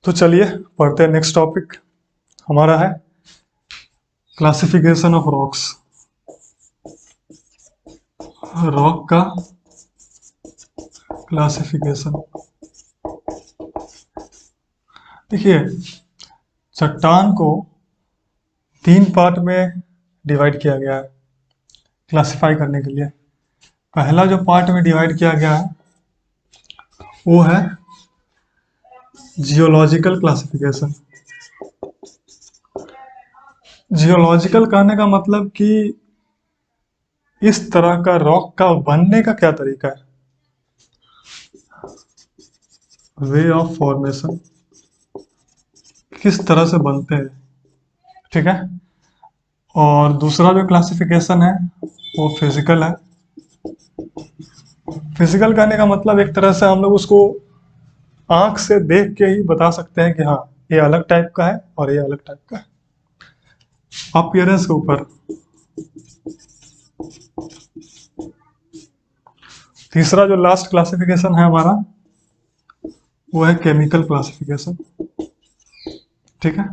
तो चलिए पढ़ते हैं। नेक्स्ट टॉपिक हमारा है क्लासिफिकेशन ऑफ रॉक्स। रॉक का क्लासिफिकेशन। देखिए, चट्टान को 3 पार्ट में डिवाइड किया गया है क्लासिफाई करने के लिए। पहला जो पार्ट में डिवाइड किया गया है वो है जियोलॉजिकल क्लासिफिकेशन। जियोलॉजिकल कहने का मतलब कि इस तरह का रॉक का बनने का क्या तरीका है, वे ऑफ फॉर्मेशन, किस तरह से बनते हैं। ठीक है। और दूसरा जो क्लासिफिकेशन है वो फिजिकल है। फिजिकल कहने का मतलब एक तरह से हम लोग उसको आंख से देख के ही बता सकते हैं कि हाँ ये अलग टाइप का है और ये अलग टाइप का है, अपीयरेंस के ऊपर। तीसरा जो लास्ट क्लासिफिकेशन है हमारा वो है केमिकल क्लासिफिकेशन। ठीक है।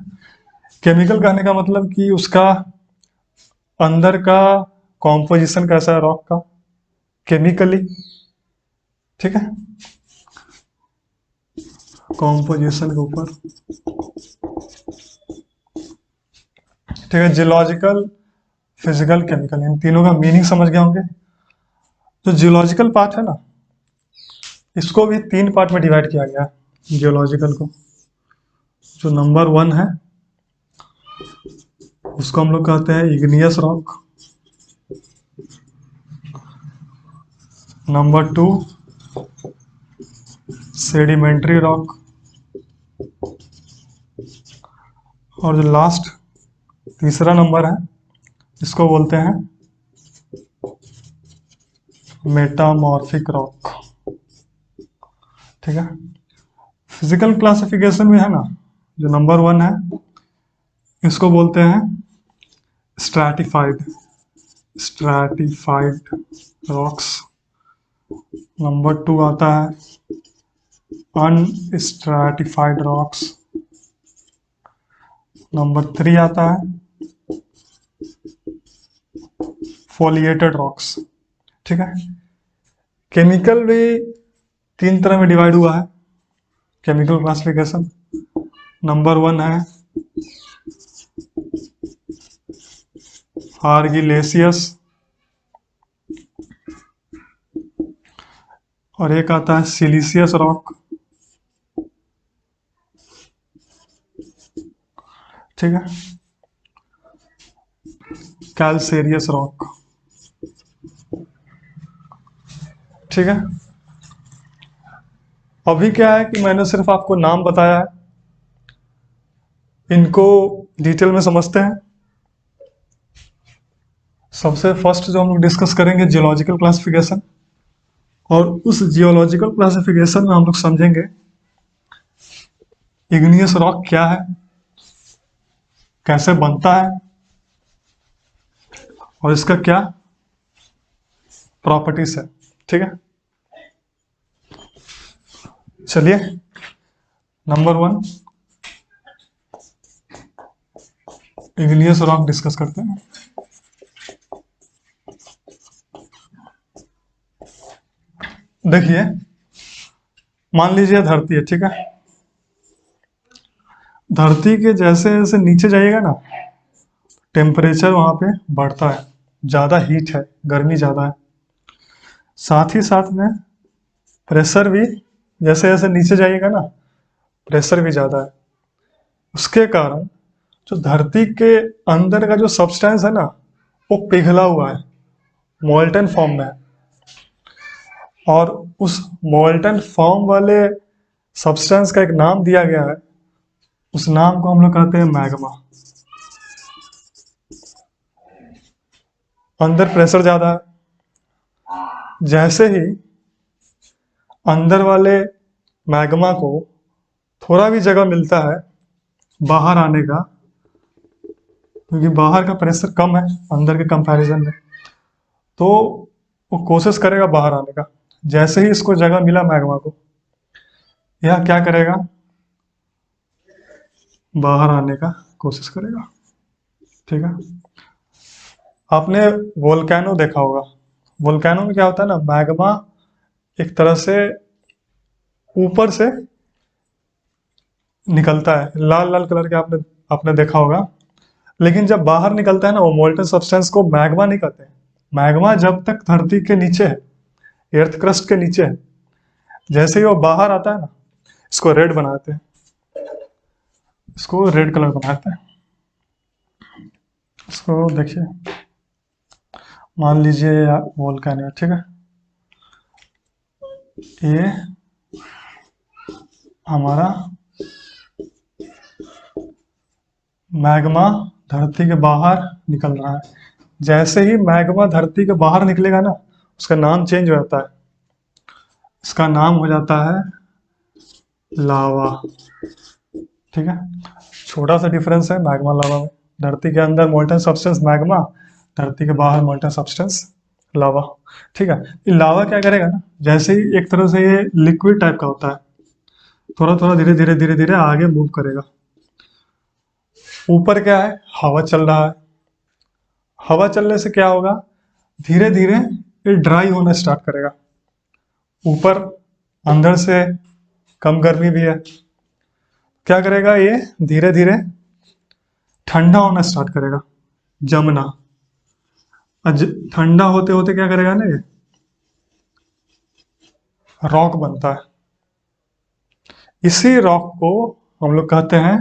केमिकल कहने का मतलब कि उसका अंदर का कॉम्पोजिशन कैसा है रॉक का केमिकली। ठीक है, कॉम्पोजिशन के ऊपर। ठीक है, जियोलॉजिकल, फिजिकल, केमिकल, इन तीनों का मीनिंग समझ गए होंगे। जो जियोलॉजिकल पार्ट है ना, इसको भी 3 पार्ट में डिवाइड किया गया है जियोलॉजिकल को। जो नंबर 1 है उसको हम लोग कहते हैं igneous rock. Number 2 sedimentary rock. और जो लास्ट तीसरा नंबर है इसको बोलते हैं मेटामॉर्फिक रॉक। ठीक है। फिजिकल क्लासिफिकेशन में है ना, जो नंबर 1 है इसको बोलते हैं स्ट्रैटिफाइड, स्ट्रैटिफाइड रॉक्स। नंबर 2 आता है अनस्ट्रैटिफाइड रॉक्स। नंबर 3 आता है फोलिएटेड रॉक्स। ठीक है। केमिकल भी 3 तरह में डिवाइड हुआ है केमिकल क्लासिफिकेशन। नंबर 1 है आर्गिलेसियस और एक आता है सिलिशियस रॉक। ठीक है, कैल्सेरियस रॉक। ठीक है। अभी क्या है कि मैंने सिर्फ आपको नाम बताया है, इनको डिटेल में समझते हैं। सबसे फर्स्ट जो हम लोग डिस्कस करेंगे जियोलॉजिकल क्लासिफिकेशन, और उस जियोलॉजिकल क्लासिफिकेशन में हम लोग समझेंगे इग्नियस रॉक क्या है, कैसे बनता है और इसका क्या प्रॉपर्टीज है। ठीक है, चलिए नंबर 1 इग्नियस रॉक डिस्कस करते हैं। देखिए, मान लीजिए धरती है। ठीक है, धरती के जैसे जैसे नीचे जाइएगा ना, टेम्परेचर वहाँ पे बढ़ता है, ज़्यादा हीट है, गर्मी ज़्यादा है। साथ ही साथ में प्रेशर भी, जैसे जैसे नीचे जाइएगा ना प्रेशर भी ज़्यादा है। उसके कारण जो धरती के अंदर का जो सब्सटेंस है ना वो पिघला हुआ है, मोल्टन फॉर्म में है। और उस मोल्टन फॉर्म वाले सब्सटेंस का एक नाम दिया गया है, उस नाम को हम लोग कहते हैं मैग्मा। अंदर प्रेशर ज़्यादा है, जैसे ही अंदर वाले मैग्मा को थोड़ा भी जगह मिलता है बाहर आने का, क्योंकि बाहर का प्रेशर कम है अंदर के कंपैरिजन में, तो वो कोशिश करेगा बाहर आने का। जैसे ही इसको जगह मिला मैग्मा को, यह क्या करेगा, बाहर आने का कोशिश करेगा। ठीक है। आपने वोल्केनो देखा होगा। वोल्केनो में क्या होता है ना, मैग्मा एक तरह से ऊपर से निकलता है, लाल लाल कलर के, आपने आपने देखा होगा। लेकिन जब बाहर निकलता है ना, वो मोल्टन सब्सटेंस को मैग्मा नहीं कहते हैं। मैग्मा जब तक धरती के नीचे है, एर्थ क्रस्ट के नीचे है, जैसे ही वो बाहर आता है ना, इसको रेड बनाते हैं, इसको रेड कलर बनाते हैं। इसको देखिए, मान लीजिए वोल्केनो है, ठीक है। ये हमारा मैग्मा धरती के बाहर निकल रहा है। जैसे ही मैग्मा धरती के बाहर निकलेगा ना, उसका नाम चेंज हो जाता है। इसका नाम हो जाता है लावा। ठीक है। छोटा सा डिफरेंस है मैग्मा लावा में। धरती के अंदर मोल्टन सब्सटेंस मैग्मा, धरती के बाहर मोल्टन सब्सटेंस लावा। ठीक है। ये लावा क्या करेगा ना, जैसे ही एक तरह से ये लिक्विड टाइप का होता है, थोड़ा थोड़ा धीरे धीरे धीरे धीरे आगे मूव करेगा। ऊपर क्या है, हवा चल रहा है। हवा चलने से क्या होगा, धीरे धीरे ये ड्राई होना स्टार्ट करेगा। ऊपर अंदर से कम गर्मी भी है, क्या करेगा ये, धीरे धीरे ठंडा होना स्टार्ट करेगा, जमना। ठंडा होते होते क्या करेगा ना, ये रॉक बनता है। इसी रॉक को हम लोग कहते हैं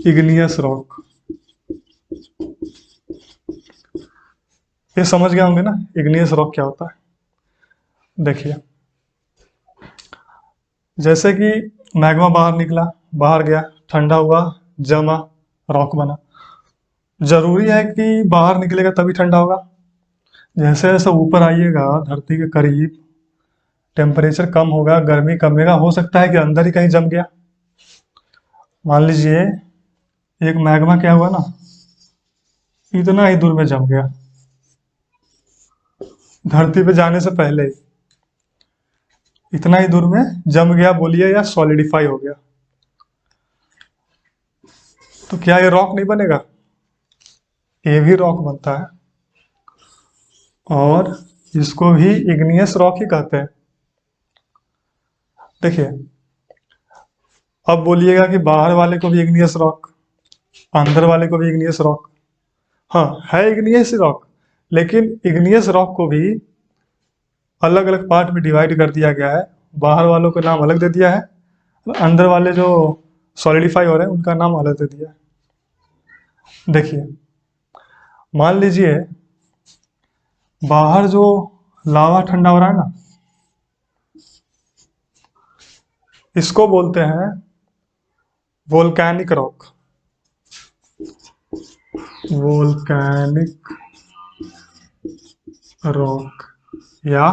इग्नियस रॉक। ये समझ गए होंगे ना इग्नियस रॉक क्या होता है। देखिए, जैसे कि मैग्मा बाहर निकला, बाहर गया, ठंडा हुआ, जमा, रॉक बना। जरूरी है कि बाहर निकलेगा तभी ठंडा होगा? जैसे जैसे ऊपर आइएगा धरती के करीब, टेम्परेचर कम होगा, गर्मी कमेगा, हो सकता है कि अंदर ही कहीं जम गया। मान लीजिए एक मैग्मा क्या हुआ ना, इतना ही दूर में जम गया, धरती पे जाने से पहले ही इतना ही दूर में जम गया बोलिए, या सॉलिडिफाई हो गया। तो क्या ये रॉक नहीं बनेगा? ये भी रॉक बनता है, और इसको भी इग्नियस रॉक ही कहते हैं। देखिए, अब बोलिएगा कि बाहर वाले को भी इग्नियस रॉक, अंदर वाले को भी इग्नियस रॉक। हाँ, है इग्नियस रॉक, लेकिन इग्नियस रॉक को भी अलग अलग पार्ट में डिवाइड कर दिया गया है। बाहर वालों का नाम अलग दे दिया है, अंदर वाले जो सॉलिडिफाई हो रहे हैं उनका नाम अलग दे दिया है। देखिए, मान लीजिए बाहर जो लावा ठंडा हो रहा है ना, इसको बोलते हैं वोल्केनिक रॉक। वोल्केनिक रॉक या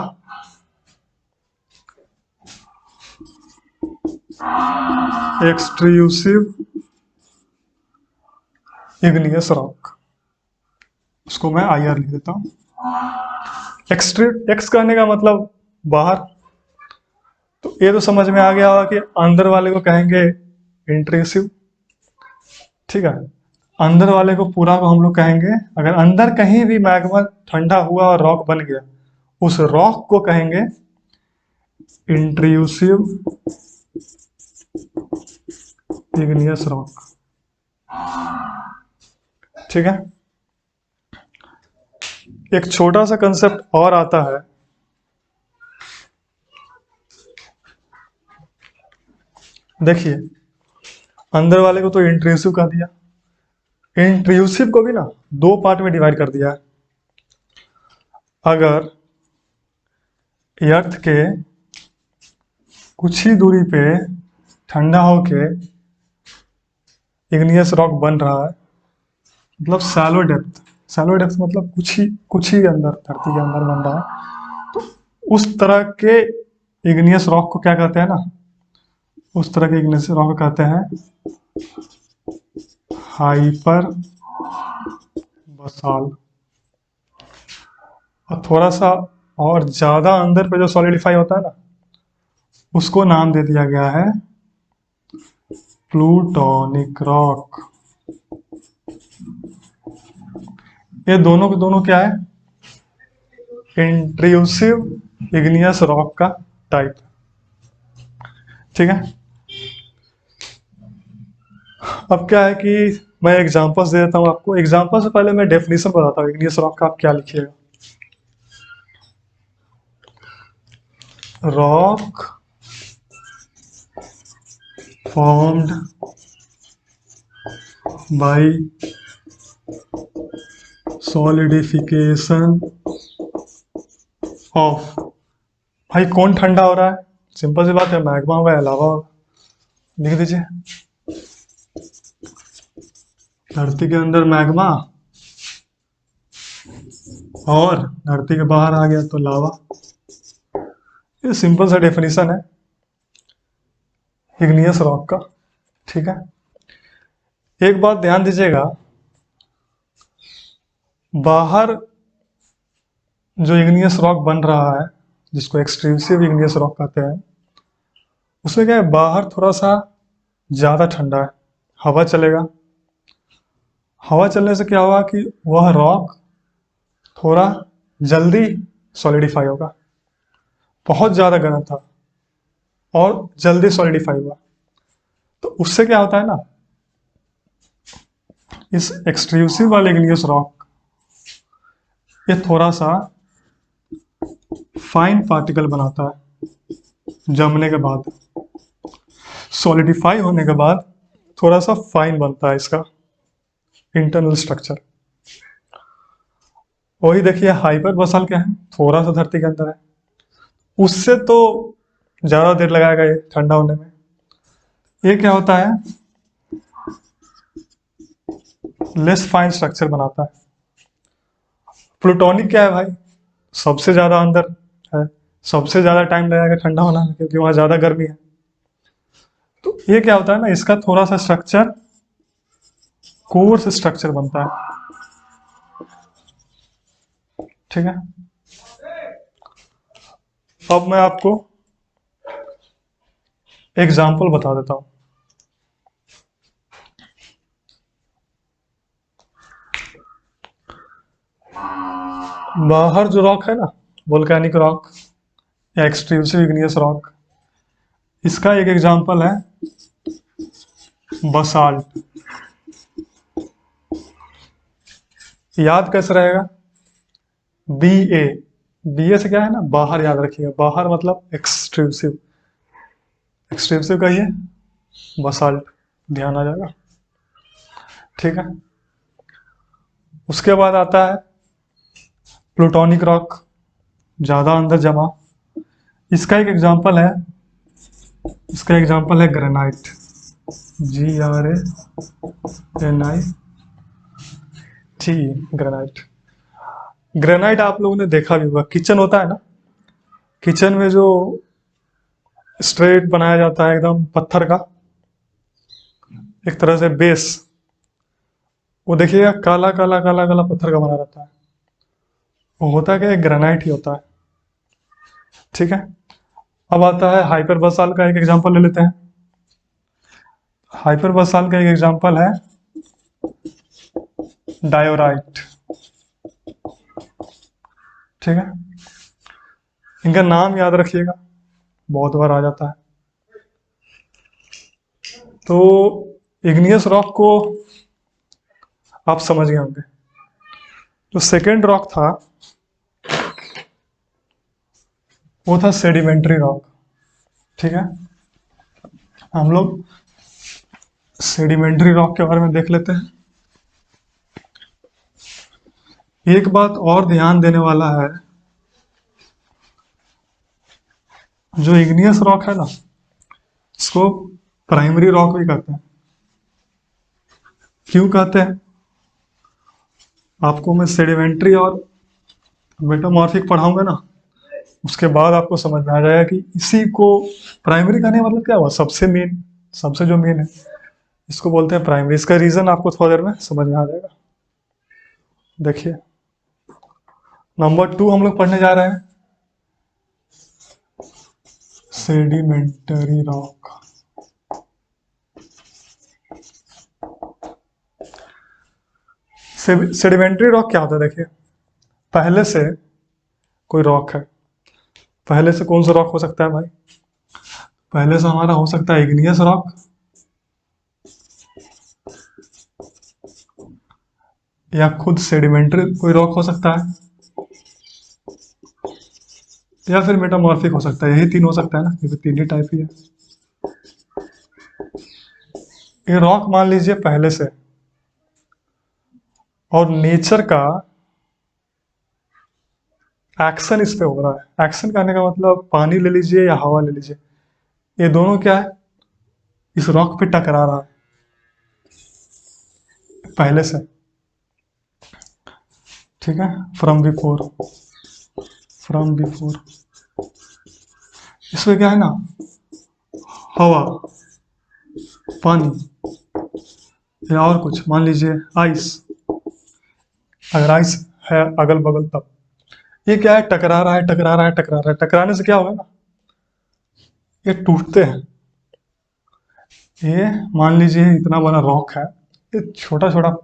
एक्सट्रूसिव इग्नियस रॉक। उसको मैं IR लिख देता हूँ। एक्स कहने का मतलब बाहर, तो ये तो समझ में आ गया होगा कि अंदर वाले को कहेंगे इंट्रूसिव। ठीक है। अंदर वाले को पूरा को हम लोग कहेंगे, अगर अंदर कहीं भी मैग्मा ठंडा हुआ और रॉक बन गया, उस रॉक को कहेंगे इंट्रूसिव इग्नियस रॉक। ठीक है। एक छोटा सा कंसेप्ट और आता है। देखिए, अंदर वाले को तो इंट्रूसिव कह दिया, इंट्रूसिव को भी ना दो पार्ट में डिवाइड कर दिया है। अगर अर्थ के कुछ ही दूरी पे ठंडा होके इग्नियस रॉक बन रहा है, मतलब सैलो डेप्थ, सैलो डेप्थ मतलब कुछ ही अंदर, धरती के अंदर बन रहा है, तो उस तरह के इग्नियस रॉक को क्या कहते हैं ना, उस तरह के इग्नियस रॉक को कहते हैं हाइपर बसाल। और थोड़ा सा और ज्यादा अंदर पे जो सॉलिडिफाई होता है ना, उसको नाम दे दिया गया है प्लूटोनिक रॉक। ये दोनों के दोनों क्या है? इंट्रूसिव इग्नियस रॉक का टाइप। ठीक है। अब क्या है कि मैं एग्जांपल्स दे देता हूँ आपको। एग्जांपल से पहले मैं डेफिनेशन बताता हूँ इग्नियस रॉक का। आप क्या लिखिएगा? Rock formed by solidification of. भाई कौन ठंडा हो रहा है? सिंपल सी बात है, मैग्मा होगा या लावा होगा। लिख दीजिए, धरती के अंदर मैग्मा और धरती के बाहर आ गया तो लावा। ये सिंपल सा डेफिनेशन है इग्नियस रॉक का। ठीक है। एक बात ध्यान दीजिएगा, बाहर जो इग्नियस रॉक बन रहा है, जिसको एक्सट्रूसिव इग्नियस रॉक कहते हैं, उसमें क्या है, बाहर थोड़ा सा ज़्यादा ठंडा है, हवा चलेगा। हवा चलने से क्या होगा कि वह रॉक थोड़ा जल्दी सॉलिडिफाई होगा। बहुत ज़्यादा गर्म था और जल्दी सॉलिडिफाई हुआ, तो उससे क्या होता है ना, इस एक्सट्रूसिव वाले इग्नियस रॉक ये थोड़ा सा फाइन पार्टिकल बनाता है। जमने के बाद, सॉलिडिफाई होने के बाद थोड़ा सा फाइन बनता है इसका इंटरनल स्ट्रक्चर। वही देखिए हाइपर बसल क्या है, थोड़ा सा धरती के अंदर है, उससे तो ज़्यादा देर लगाएगा ये ठंडा होने में। ये क्या होता है, लेस फाइन स्ट्रक्चर बनाता है। प्लूटोनिक क्या है भाई, सबसे ज़्यादा अंदर है, सबसे ज़्यादा टाइम लगेगा ठंडा होना में, क्योंकि वहाँ ज़्यादा गर्मी है। तो ये क्या होता है ना, इसका थोड़ा सा स्ट्रक्चर कोर्स स्ट्रक्चर बनता है। ठीक है। अब मैं आपको एग्जाम्पल बता देता हूँ। बाहर जो रॉक है ना, वोल्केनिक रॉक या एक्सट्रूसिव इग्नियस रॉक, इसका एक एग्जाम्पल है बसाल्ट। याद कैसे रहेगा? बी ए, बी ए से क्या है ना, बाहर याद रखिएगा। बाहर मतलब एक्सट्रूसिव, एक्सट्रूसिव का ये बसाल्ट ध्यान आ जाएगा। ठीक है। उसके बाद आता है प्लूटोनिक रॉक, ज़्यादा अंदर जमा। इसका एक एग्जाम्पल है, इसका एग्जाम्पल है ग्रेनाइट, GRANIT, ग्रेनाइट। ग्रेनाइट आप लोगों ने देखा भी होगा, किचन होता है ना, किचन में जो स्ट्रेट बनाया जाता है एकदम पत्थर का, एक तरह से बेस, वो देखिएगा काला काला काला काला पत्थर का बना रहता है। वो होता है क्या, ग्रेनाइट ही होता है। ठीक है। अब आता है हाइपर बसाल्ट का एक एग्जांपल ले लेते हैं। हाइपर बसाल्ट का एक एग्जांपल है डायोराइट। ठीक है। इनका नाम याद रखिएगा, बहुत बार आ जाता है। तो इग्नियस रॉक को आप समझ गए होंगे। जो सेकेंड रॉक था वो था सेडिमेंट्री रॉक। ठीक है। हम लोग सेडिमेंट्री रॉक के बारे में देख लेते हैं। एक बात और ध्यान देने वाला है, जो इग्नियस रॉक है ना, इसको प्राइमरी रॉक भी कहते हैं। क्यों कहते हैं? आपको मैं सेडिमेंट्री और मेटामॉर्फिक पढ़ाऊंगा ना, उसके बाद आपको समझ में आ जाएगा कि इसी को प्राइमरी कहने का मतलब क्या हुआ, सबसे मेन, सबसे जो मेन है, इसको बोलते हैं प्राइमरी। इसका रीजन आपको थोड़ा देर में समझ में आ जाएगा। देखिए, नंबर 2 हम लोग पढ़ने जा रहे हैं सेडिमेंटरी रॉक। सेडिमेंट्री रॉक क्या होता है? देखिए, पहले से कोई रॉक है। पहले से कौन सा रॉक हो सकता है भाई? पहले से हमारा हो सकता है इग्नियस रॉक, या खुद सेडिमेंट्री कोई रॉक हो सकता है, या फिर मेटामॉर्फिक हो सकता है। यही तीन हो सकता है ना, ये तीन ही टाइप ही है। ये रॉक मान लीजिए पहले से, और नेचर का एक्शन इस पे हो रहा है। एक्शन करने का मतलब पानी ले लीजिए या हवा ले लीजिए, ये दोनों क्या है, इस रॉक पे टकरा रहा है पहले से। ठीक है, फ्रॉम बिफोर, फ्रॉम बिफोर। इसमें क्या है ना, हवा, पानी, या और कुछ, मान लीजिए आइस। अगर आइस है अगल बगल, तब ये क्या है, टकरा रहा है, टकरा रहा है, टकरा रहा है। टकराने से क्या होगा ना, ये टूटते हैं। ये मान लीजिए इतना बड़ा रॉक है, ये छोटा छोटा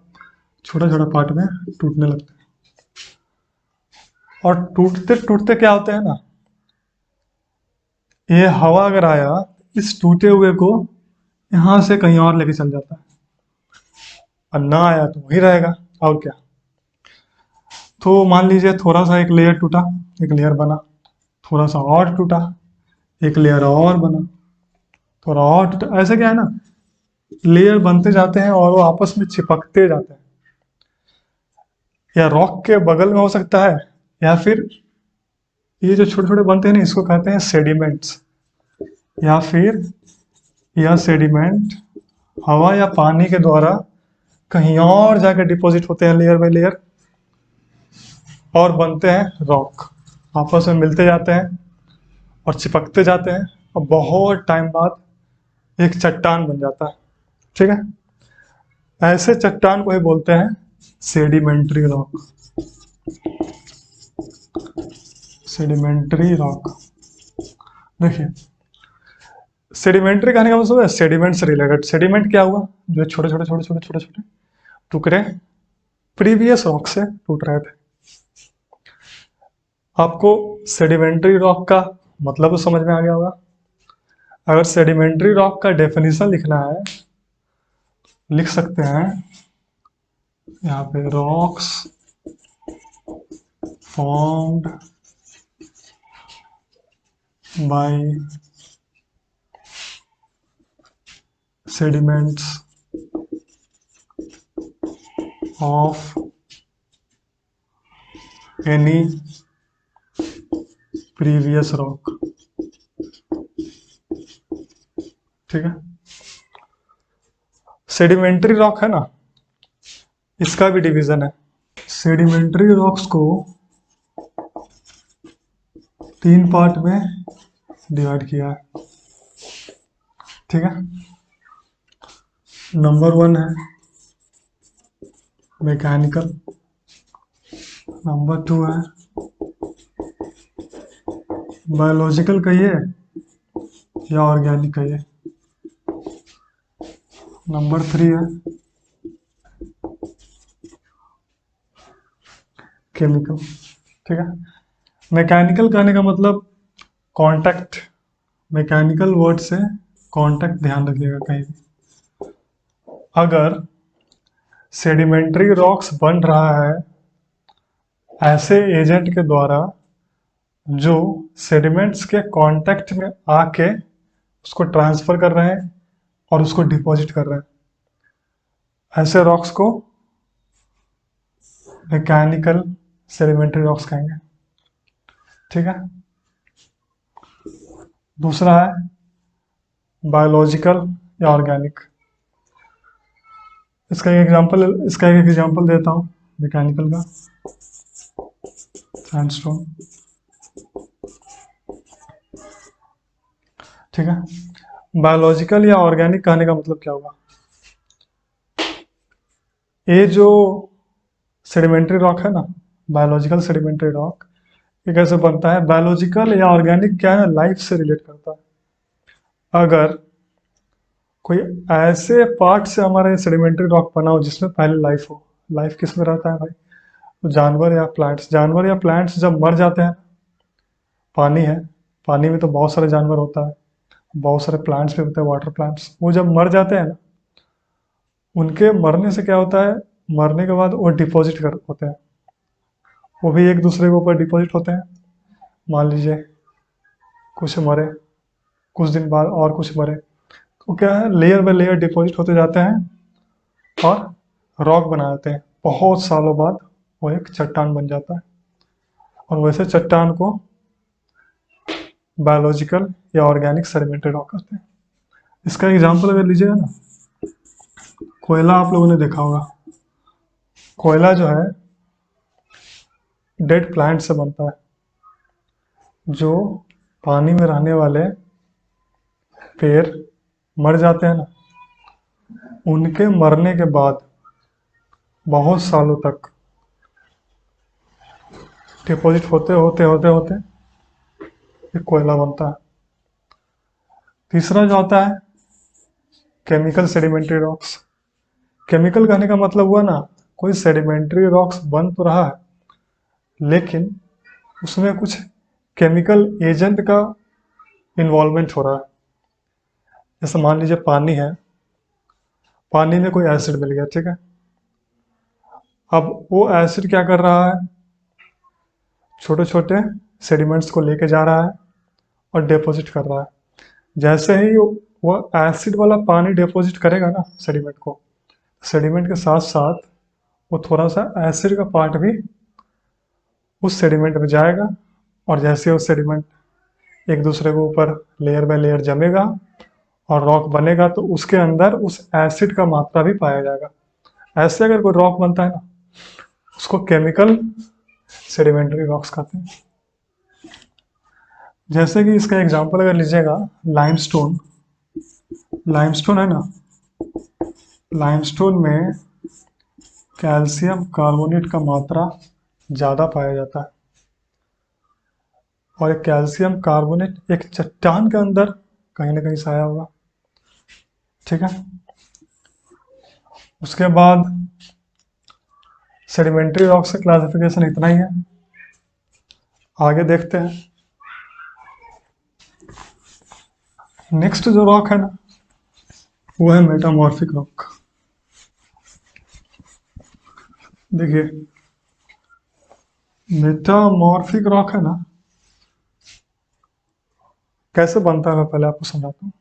छोटा छोटा पार्ट में टूटने लगता है। और टूटते टूटते क्या होते हैं ना, ये हवा अगर आया, इस टूटे हुए को यहां से कहीं और लेके चल जाता है, और ना आया तो वही रहेगा। और क्या, तो मान लीजिए थोड़ा सा एक लेयर टूटा, एक लेयर बना, थोड़ा सा और टूटा, एक लेयर और बना, थोड़ा और टूटा। ऐसे क्या है ना, लेयर बनते जाते हैं और वो आपस में चिपकते जाते हैं। या रॉक के बगल में हो सकता है, या फिर ये जो छोटे छोटे बनते हैं ना, इसको कहते हैं सेडिमेंट्स। या फिर यह सेडिमेंट हवा या पानी के द्वारा कहीं और जाकर डिपॉजिट होते हैं, लेयर बाय लेयर, और बनते हैं रॉक। आपस में मिलते जाते हैं और चिपकते जाते हैं, और बहुत टाइम बाद एक चट्टान बन जाता है। ठीक है, ऐसे चट्टान को ही बोलते हैं सेडिमेंट्री रॉक। Sedimentary rock. देखिए, सेडिमेंट्री कहने का मतलब है सेडिमेंट से रिलेटेड। सेडिमेंट क्या हुआ, जो छोटे छोटे छोटे छोटे छोटे छोटे टुकड़े प्रीवियस रॉक से टूट रहे थे। आपको सेडिमेंट्री रॉक का मतलब तो समझ में आ गया होगा। अगर सेडिमेंट्री रॉक का डेफिनेशन लिखना है, लिख सकते हैं यहाँ पे, rocks formed by sediments of any previous rock। ठीक है, सेडिमेंट्री रॉक है ना, इसका भी डिवीजन है। सेडिमेंट्री रॉक्स को तीन पार्ट में डिवाइड किया है। ठीक है, नंबर वन है मैकेनिकल, नंबर टू है बायोलॉजिकल कहिए या ऑर्गेनिक कहिए, नंबर थ्री है केमिकल। ठीक है, मैकेनिकल कहने का मतलब कांटेक्ट, मैकेनिकल वर्ड से कांटेक्ट ध्यान रखिएगा कहीं भी। अगर सेडिमेंट्री रॉक्स बन रहा है ऐसे एजेंट के द्वारा जो सेडिमेंट्स के कांटेक्ट में आके उसको ट्रांसफर कर रहे हैं और उसको डिपॉजिट कर रहे हैं, ऐसे रॉक्स को मैकेनिकल सेडिमेंट्री रॉक्स कहेंगे। ठीक है, दूसरा है बायोलॉजिकल या ऑर्गेनिक। इसका एक एग्जांपल देता हूँ मैकेनिकल का, सैंडस्टोन। ठीक है, बायोलॉजिकल या ऑर्गेनिक कहने का मतलब क्या हुआ, ये जो सेडिमेंट्री रॉक है ना, बायोलॉजिकल सेडिमेंट्री रॉक, ये कैसे बनता है? बायोलॉजिकल या ऑर्गेनिक क्या है ना, लाइफ से रिलेट करता है। अगर कोई ऐसे पार्ट से हमारे सेडिमेंट्री रॉक बना हो जिसमें पहले लाइफ हो, लाइफ किस में रहता है भाई? तो जानवर या प्लांट्स जब मर जाते हैं, पानी है, पानी में तो बहुत सारे जानवर होता है, बहुत सारे प्लांट्स भी होते हैं, वाटर प्लांट्स, वो जब मर जाते हैं ना, उनके मरने से क्या होता है, मरने के बाद वो डिपॉजिट कर होते हैं, वो भी एक दूसरे के ऊपर डिपॉजिट होते हैं। मान लीजिए कुछ मरे, कुछ दिन बाद और कुछ मरे, तो क्या है, लेयर बाय लेयर डिपॉजिट होते जाते हैं और रॉक बना देते हैं। बहुत सालों बाद वो एक चट्टान बन जाता है, और वैसे चट्टान को बायोलॉजिकल या ऑर्गेनिक सेडिमेंट्री रॉक कहते हैं। इसका एग्जांपल अगर लीजिएगा ना, कोयला आप लोगों ने देखा होगा। कोयला जो है डेड प्लांट से बनता है। जो पानी में रहने वाले पेड़ मर जाते हैं ना, उनके मरने के बाद बहुत सालों तक डिपॉजिट होते होते होते होते ये कोयला बनता है। तीसरा जो आता है, केमिकल सेडिमेंट्री रॉक्स। केमिकल कहने का मतलब हुआ ना, कोई सेडिमेंट्री रॉक्स बन तो रहा है, लेकिन उसमें कुछ केमिकल एजेंट का इन्वॉल्वमेंट हो रहा है। जैसे मान लीजिए पानी है, पानी में कोई एसिड मिल गया, ठीक है। अब वो एसिड क्या कर रहा है, छोटे छोटे सेडिमेंट्स को लेके जा रहा है और डिपॉजिट कर रहा है। जैसे ही वो एसिड वाला पानी डिपॉजिट करेगा ना सेडिमेंट को, सेडिमेंट के साथ साथ वो थोड़ा सा एसिड का पार्ट भी उस सेडिमेंट में जाएगा, और जैसे वो सेडिमेंट एक दूसरे के ऊपर लेयर बाय लेयर जमेगा और रॉक बनेगा, तो उसके अंदर उस एसिड का मात्रा भी पाया जाएगा। ऐसे अगर कोई रॉक बनता है ना, उसको केमिकल सेडिमेंट्री रॉक्स कहते हैं। जैसे कि इसका एग्जांपल अगर लीजिएगा, लाइमस्टोन। लाइमस्टोन है ना, लाइमस्टोन में कैल्शियम कार्बोनेट का मात्रा ज़्यादा पाया जाता है, और एक कैल्शियम कार्बोनेट एक चट्टान के अंदर कहीं ना कहीं साया होगा, ठीक है। उसके बाद सेडिमेंट्री रॉक्स का क्लासिफिकेशन इतना ही है। आगे देखते हैं। नेक्स्ट जो रॉक है ना, वो है मेटामॉर्फिक रॉक। देखिए, मेटामॉर्फिक रॉक है ना, कैसे बनता है मैं पहले आपको समझाता हूँ।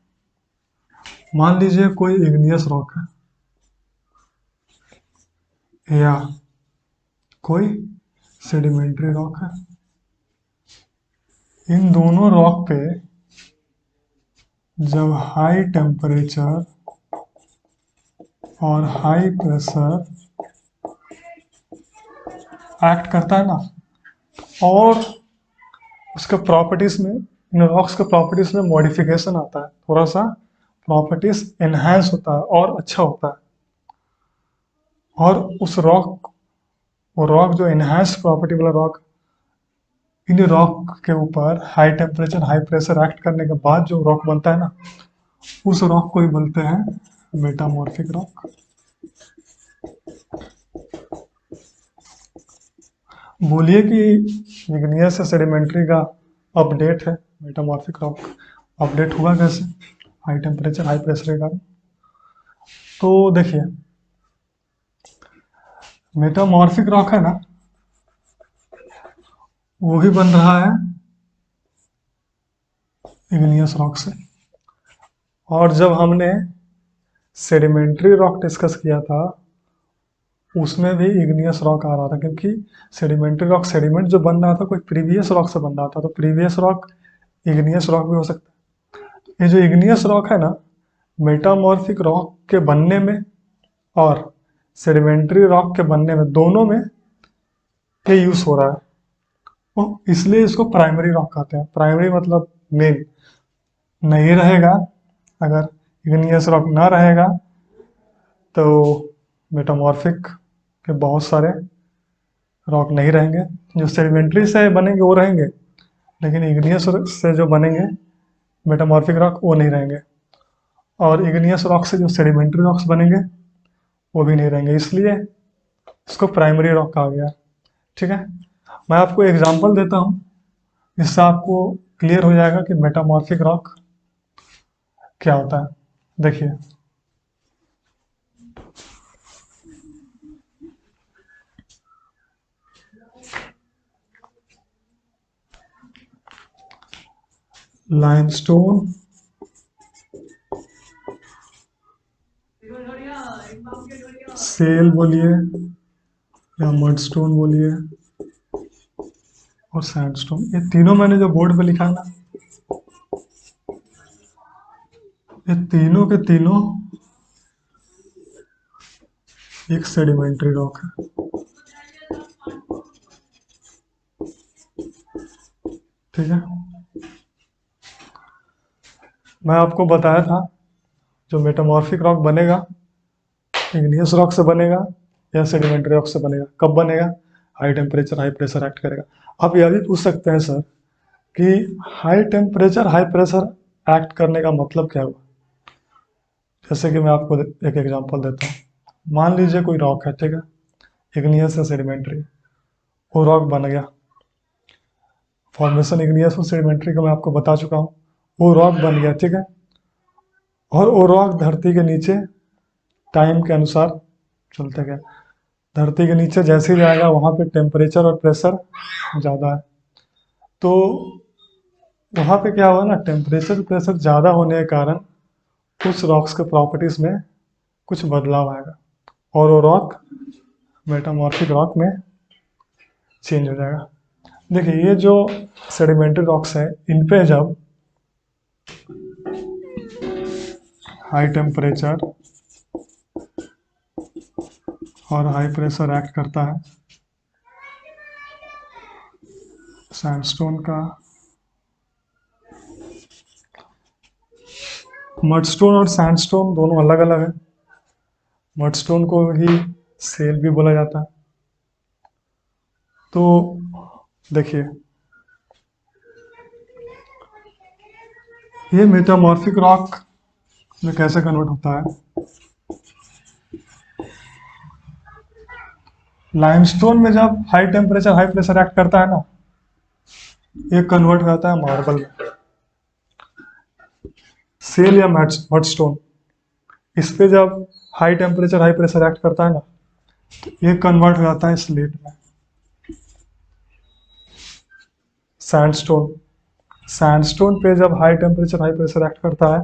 मान लीजिए कोई इग्नियस रॉक है या कोई सेडिमेंट्री रॉक है। इन दोनों रॉक पे जब हाई टेम्परेचर और हाई प्रेशर एक्ट करता है ना, और उसके प्रॉपर्टीज में, इन रॉक्स के प्रॉपर्टीज में मॉडिफिकेशन आता है, थोड़ा सा प्रॉपर्टीज एनहांस होता है और अच्छा होता है, और उस रॉक, वो रॉक जो एनहांस प्रॉपर्टी वाला रॉक, इन रॉक के ऊपर high temperature high pressure act करने के बाद जो रॉक बनता है ना, उस रॉक को ही बोलते हैं मेटामॉर्फिक रॉक। बोलिए कि इग्नियस से सेडिमेंट्री का अपडेट है मेटामॉर्फिक रॉक, अपडेट हुआ कैसे? हाई टेम्परेचर हाई प्रेशर के कारण। तो देखिए, मेटामॉर्फिक रॉक है ना, वो ही बन रहा है इग्नियस रॉक से। और जब हमने सेडिमेंट्री रॉक डिस्कस किया था, उसमें भी इग्नियस रॉक आ रहा था, क्योंकि सेडिमेंट्री रॉक, सेडिमेंट जो बन रहा था कोई प्रीवियस रॉक से बन रहा था, तो प्रीवियस रॉक इग्नियस रॉक भी हो सकता है। ये जो इग्नियस रॉक है ना, मेटामॉर्फिक रॉक के बनने में और सेडिमेंट्री रॉक के बनने में, दोनों में ये यूज हो रहा है, तो इसलिए इसको प्राइमरी रॉक कहते हैं। प्राइमरी मतलब मेन नहीं रहेगा, अगर इग्नियस रॉक ना रहेगा तो मेटामॉर्फिक के बहुत सारे रॉक नहीं रहेंगे। जो सेडिमेंट्री से बनेंगे वो रहेंगे, लेकिन इग्नियस से जो बनेंगे मेटामॉर्फिक रॉक वो नहीं रहेंगे, और इग्नियस रॉक से जो सेडिमेंट्री रॉक्स बनेंगे वो भी नहीं रहेंगे। इसलिए इसको प्राइमरी रॉक कहा गया। ठीक है, मैं आपको एग्जांपल देता हूँ, इससे आपको क्लियर हो जाएगा कि मेटामॉर्फिक रॉक क्या होता है। देखिए, लाइमस्टोन, सेल बोलिए या मडस्टोन बोलिए और सैंडस्टोन, ये तीनों मैंने जो बोर्ड पे लिखा है ना, ये तीनों के तीनों एक सेडिमेंट्री रॉक है। ठीक है, मैं आपको बताया था जो मेटामॉर्फिक रॉक बनेगा इग्नियस रॉक से बनेगा या सेडिमेंट्री रॉक से बनेगा। कब बनेगा? High temperature high pressure act करेगा। आप यह भी पूछ सकते हैं सर कि high temperature high pressure act करने का मतलब क्या हुआ। जैसे कि मैं आपको एक एग्जांपल देता हूँ। मान लीजिए कोई रॉक है, ठीक है, इग्नियस या सेडिमेंट्री, वो रॉक बन गया। फॉर्मेशन इग्नियस और सेडिमेंट्री का मैं आपको बता चुका हूँ। वो रॉक बन गया, ठीक है, और वो रॉक धरती के नीचे टाइम के अनुसार चलते गया। धरती के नीचे जैसे ही जाएगा वहाँ पे टेम्परेचर और प्रेशर ज़्यादा है, तो वहाँ पे क्या हुआ ना, टेम्परेचर प्रेशर ज़्यादा होने के कारण उस रॉक्स के प्रॉपर्टीज़ में कुछ बदलाव आएगा और वो रॉक मेटामॉर्फिक रॉक में चेंज हो जाएगा। देखिए, ये जो सेडिमेंट्री रॉक्स है, इन पे जब हाई टेम्परेचर और हाई प्रेशर एक्ट करता है, सैंडस्टोन का, मडस्टोन और सैंडस्टोन दोनों अलग अलग है। मडस्टोन को ही सेल भी बोला जाता है। तो देखिए, ये मेटामॉर्फिक रॉक में कैसे कन्वर्ट होता है। लाइमस्टोन में जब high temperature high pressure act करता है ना, ये कन्वर्ट हो जाता है मार्बल में। सेल या मडस्टोन, इस पे जब high temperature high pressure act करता है ना, तो ये कन्वर्ट हो जाता है स्लेट में। सैंडस्टोन, सैंडस्टोन पे जब high temperature high pressure act करता है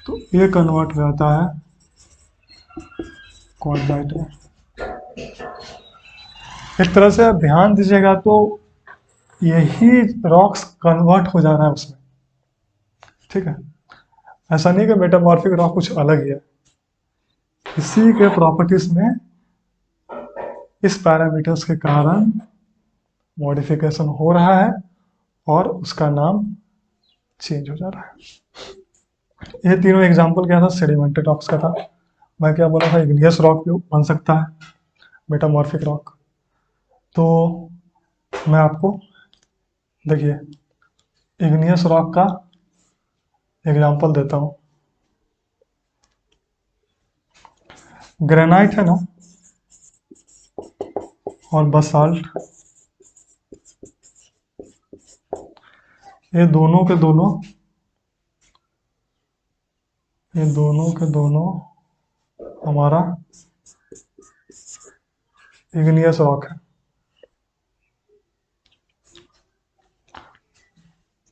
तो ये कन्वर्ट हो जाता है क्वार्टजाइट में। एक तरह से आप ध्यान दीजिएगा तो यही रॉक्स कन्वर्ट हो जा रहा है उसमें। ठीक है, ऐसा नहीं कि मेटामॉर्फिक रॉक कुछ अलग ही है, इसी के प्रॉपर्टीज में इस पैरामीटर्स के कारण मॉडिफिकेशन हो रहा है और उसका नाम चेंज हो जा रहा है। ये तीनों एग्जांपल क्या था, सेडिमेंट्री रॉक्स का था। मैं क्या बोला था, इग्नियस रॉक भी बन सकता है, मेटामॉर्फिक रॉक। तो मैं आपको देखिए इग्नियस रॉक का एग्जांपल देता हूँ। ग्रेनाइट है ना और बसाल्ट, ये दोनों के दोनों, ये दोनों के दोनों हमारा इग्नियस रॉक है।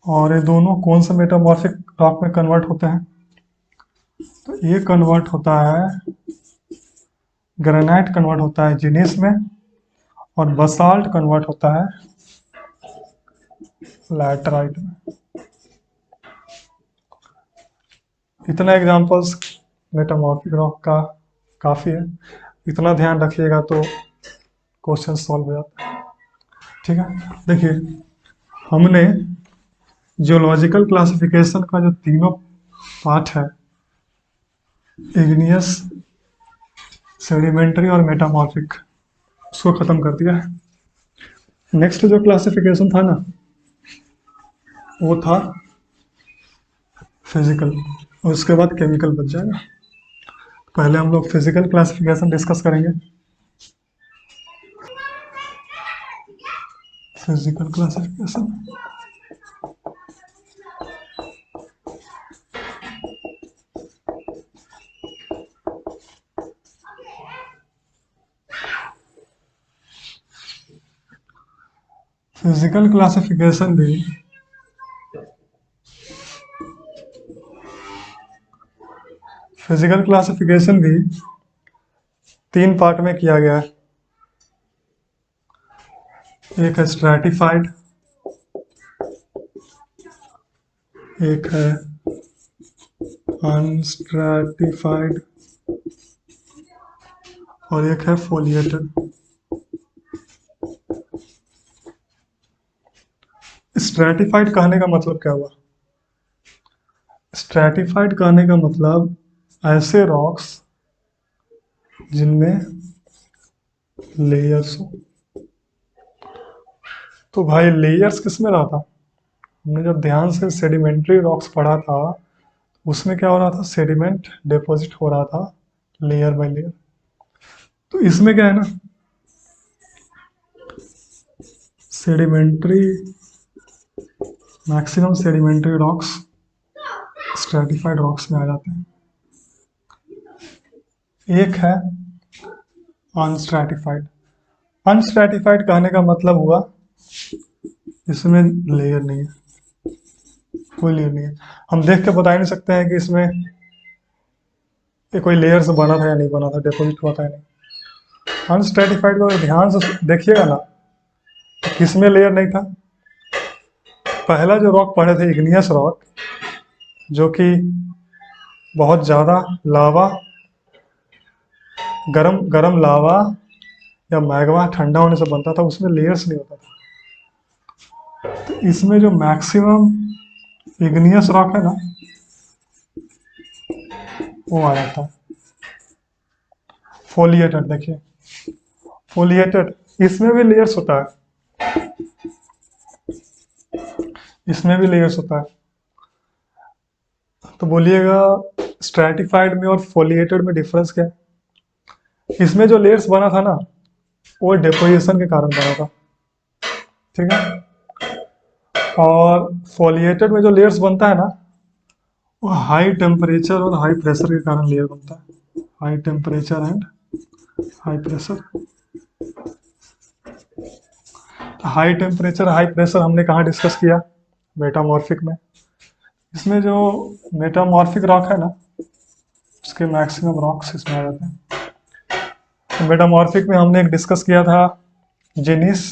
और ये दोनों कौन सा मेटामॉर्फिक रॉक में कन्वर्ट होते हैं, तो ये कन्वर्ट होता है, ग्रेनाइट कन्वर्ट होता है जिनेस में और बसाल्ट कन्वर्ट होता है लैटराइट में। इतना एग्जांपल्स मेटामॉर्फिक रॉक का काफ़ी है, इतना ध्यान रखिएगा तो क्वेश्चन सॉल्व हो जाता है। ठीक है, देखिए हमने जियोलॉजिकल क्लासिफिकेशन का जो तीनों पार्ट है, इग्नियस, सेडिमेंट्री और मेटामॉर्फिक, उसको ख़त्म कर दिया है। नेक्स्ट जो क्लासिफिकेशन था ना, वो था फिजिकल, और उसके बाद केमिकल बच जाएगा। पहले हम लोग फिजिकल क्लासिफिकेशन डिस्कस करेंगे। Physical classification. फिजिकल क्लासिफिकेशन भी तीन पार्ट में किया गया है। एक है स्ट्रैटिफाइड, एक है अनस्ट्रैटिफाइड और एक है फोलिएटेड। स्ट्रैटिफाइड कहने का मतलब क्या हुआ? स्ट्रैटिफाइड कहने का मतलब ऐसे रॉक्स जिनमें लेयर्स हो। तो भाई लेयर्स किस में रहा था? हमने जब ध्यान से सेडिमेंट्री रॉक्स पढ़ा था उसमें क्या हो रहा था? सेडिमेंट डिपॉजिट हो रहा था लेयर बाय लेयर। तो इसमें क्या है ना, sedimentary maximum sedimentary rocks stratified rocks में आ जाते हैं। एक है अनस्ट्रैटिफाइड। अनस्ट्रैटिफाइड कहने का मतलब हुआ इसमें लेयर नहीं है, कोई लेयर नहीं है। हम देख के बता ही नहीं सकते हैं कि इसमें ये कोई लेयर से बना था या नहीं बना था, डिपॉजिट हुआ था या नहीं। अनस्ट्रैटिफाइड को अगर ध्यान से देखिएगा ना तो किसमें लेयर नहीं था? पहला जो रॉक पढ़े थे इग्नियस रॉक, जो कि बहुत ज़्यादा लावा, गरम गरम लावा या मैग्मा ठंडा होने से बनता था, उसमें लेयर्स नहीं होता था। तो इसमें जो मैक्सिमम इग्नियस रॉक है ना वो आ जाता है फोलिएटेड। देखिए फोलिएटेड, इसमें भी लेयर्स होता है, इसमें भी लेयर्स होता है। तो बोलिएगा स्ट्रैटिफाइड में और फोलिएटेड में डिफरेंस क्या है? इसमें जो लेयर्स बना था ना वो डेपोजिशन के कारण बना था, ठीक है। और फोलिएटेड में जो लेयर्स बनता है ना वो हाई टेम्परेचर और हाई प्रेशर के कारण लेयर बनता है। High temperature and high pressure. High temperature high pressure हमने कहाँ डिस्कस किया? मेटामॉर्फिक में। इसमें जो मेटामॉर्फिक रॉक है ना उसके मैक्सिमम रॉक्स इसमें आ जाते हैं। तो मेटामॉर्फिक में हमने एक डिस्कस किया था जेनिस,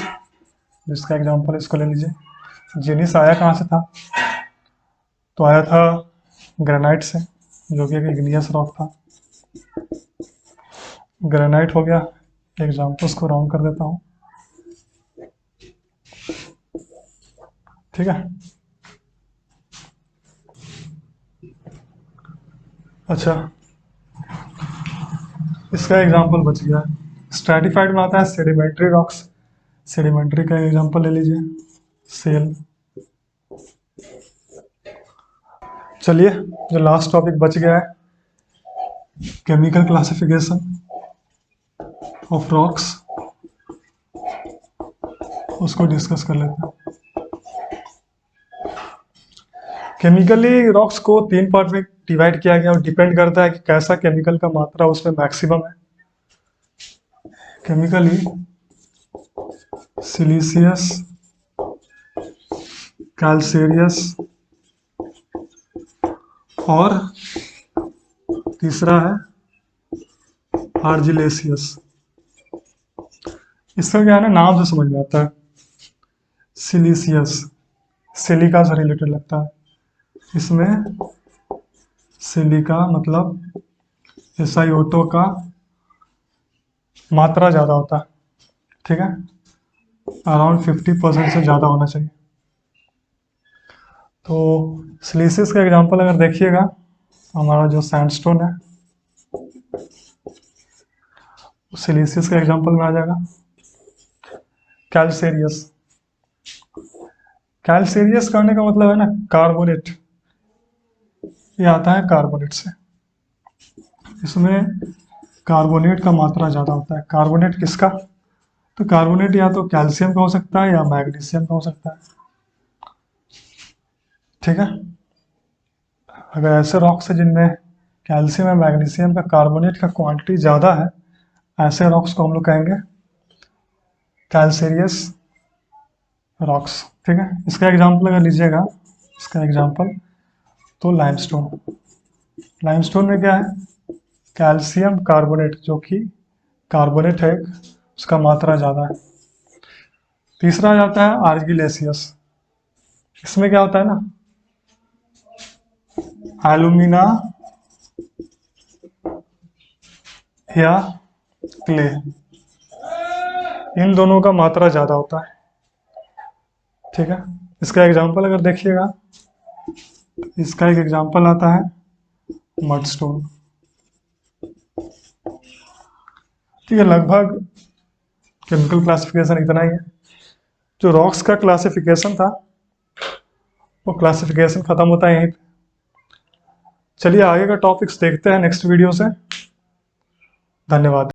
जिसका एग्जांपल इसको ले लीजिए। जेनिस आया कहाँ से था? तो आया था ग्रेनाइट से, जो कि एक इग्नियस रॉक था। ग्रेनाइट हो गया। एग्जांपल्स को राउंड कर देता हूँ, ठीक है। अच्छा, इसका एग्जांपल बच गया। स्ट्रैटिफाइड में आता है सेडिमेंट्री रॉक्स। सेडिमेंट्री का एग्जांपल ले लीजिए, सेल। चलिए, जो लास्ट टॉपिक बच गया है केमिकल क्लासिफिकेशन ऑफ रॉक्स, उसको डिस्कस कर लेते हैं। केमिकली रॉक्स को तीन पार्ट में डिवाइड किया गया और डिपेंड करता है कि कैसा केमिकल का मात्रा उसमें मैक्सिमम है। केमिकली सिलिशियस, कैल्सेरियस और तीसरा है आर्जिलेसियस। इसका क्या है ना, नाम से समझ में आता है। सिलिशियस सिलिका से रिलेटेड लगता है। इसमें सिलिका मतलब SiO2 का मात्रा ज़्यादा होता है, ठीक है। अराउंड 50% से ज़्यादा होना चाहिए। तो सिलिशियस का एग्जांपल अगर देखिएगा, हमारा जो सैंडस्टोन है सिलिशियस का एग्जांपल में आ जाएगा। कैल्सेरियस, कैल्सेरियस कहने का मतलब है ना कार्बोनेट, ये आता है कार्बोनेट से। इसमें कार्बोनेट का मात्रा ज़्यादा होता है। कार्बोनेट किसका? तो कार्बोनेट या तो कैल्शियम का हो सकता है या मैग्नीशियम का हो सकता है। ठीक है, अगर ऐसे रॉक्स है जिनमें कैल्शियम या मैग्नीशियम का कार्बोनेट का क्वांटिटी ज़्यादा है, ऐसे रॉक्स को हम लोग कहेंगे कैल्सेरियस रॉक्स। ठीक है, इसका एग्जांपल अगर लीजिएगा, इसका एग्जांपल तो लाइमस्टोन। लाइमस्टोन में क्या है, कैल्शियम कार्बोनेट, जो कि कार्बोनेट है एक, उसका मात्रा ज़्यादा है। तीसरा आ जाता है आर्गिलेसियस। इसमें क्या होता है ना, एलुमिना या क्ले, इन दोनों का मात्रा ज़्यादा होता है। ठीक है, इसका एग्जांपल अगर देखिएगा, इसका एक एग्जांपल आता है मडस्टोन। ठीक है, लगभग केमिकल क्लासिफिकेशन इतना ही है। जो रॉक्स का क्लासिफिकेशन था वो क्लासिफिकेशन खत्म होता है यहीं पे। चलिए आगे का टॉपिक्स देखते हैं नेक्स्ट वीडियो से। धन्यवाद।